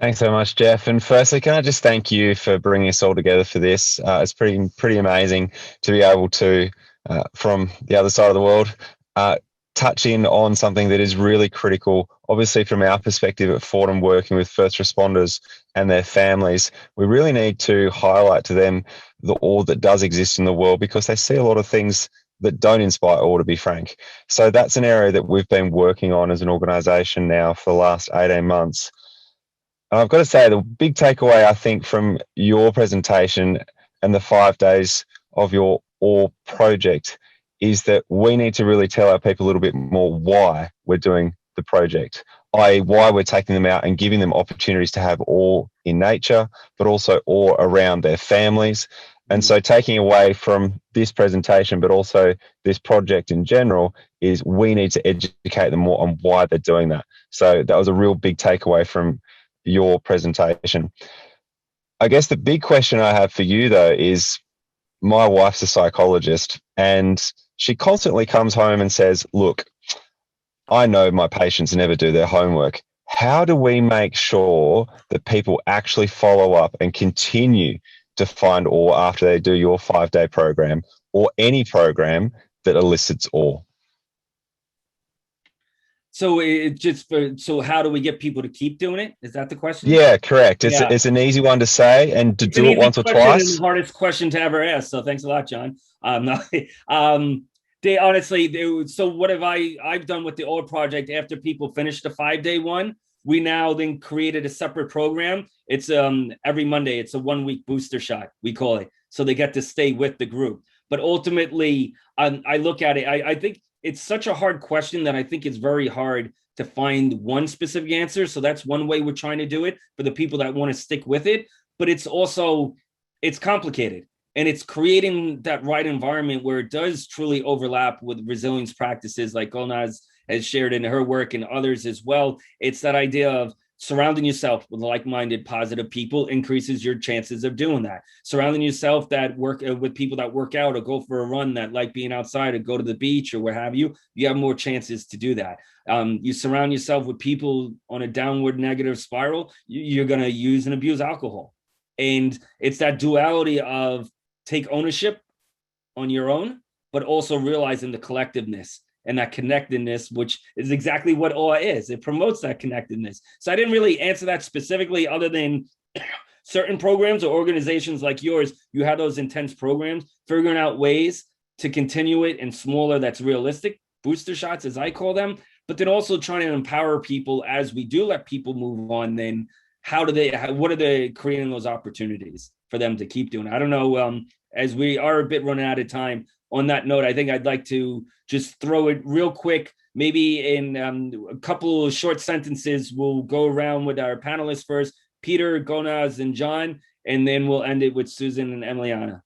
Thanks so much, Jeff. And firstly, can I just thank you for bringing us all together for this? It's pretty amazing to be able to, from the other side of the world, uh, touch in on something that is really critical. Obviously, from our perspective at Fortem, working with first responders and their families, we really need to highlight to them the awe that does exist in the world because they see a lot of things that don't inspire awe, to be frank. So that's an area that we've been working on as an organisation now for the last 18 months. And I've got to say, the big takeaway, I think, from your presentation and the 5 days of your OR project is that we need to really tell our people a little bit more why we're doing the project, i.e., why we're taking them out and giving them opportunities to have awe in nature, but also awe around their families. And so, taking away from this presentation, but also this project in general, is we need to educate them more on why they're doing that. So, that was a real big takeaway from your presentation. I guess the big question I have for you, though, is my wife's a psychologist and she constantly comes home and says, look, I know my patients never do their homework. How do we make sure that people actually follow up and continue to find awe after they do your 5-day program or any program that elicits awe? So how do we get people to keep doing it? Is that the question? Yeah, correct. Yeah, It's an easy one to say, and to it's an do it easy once or question and the twice. hardest question to ever ask. So thanks a lot, John. No, they honestly, so what have I've done with the old project after people finish the 5-day one? We now then created a separate program. It's every Monday. It's a 1-week booster shot, we call it. So they get to stay with the group. But ultimately, I look at it. I think it's such a hard question that I think it's very hard to find one specific answer. So that's one way we're trying to do it for the people that want to stick with it. But it's complicated. And it's creating that right environment where it does truly overlap with resilience practices like Golnaz has shared in her work and others as well. It's that idea of surrounding yourself with like-minded positive people increases your chances of doing that. Surrounding yourself that work with people that work out or go for a run, that like being outside or go to the beach or what have you, you have more chances to do that. You surround yourself with people on a downward negative spiral, you're going to use and abuse alcohol. And it's that duality of take ownership on your own, but also realizing the collectiveness and that connectedness, which is exactly what awe is. It promotes that connectedness. So I didn't really answer that specifically other than certain programs or organizations like yours, you have those intense programs, figuring out ways to continue it in smaller, that's realistic, booster shots, as I call them, but then also trying to empower people as we do let people move on, then what are they creating those opportunities for them to keep doing? I don't know, as we are a bit running out of time, on that note, I think I'd like to just throw it real quick. Maybe in a couple of short sentences, we'll go around with our panelists first, Peter, Golnaz, and John, and then we'll end it with Susan and Emiliana.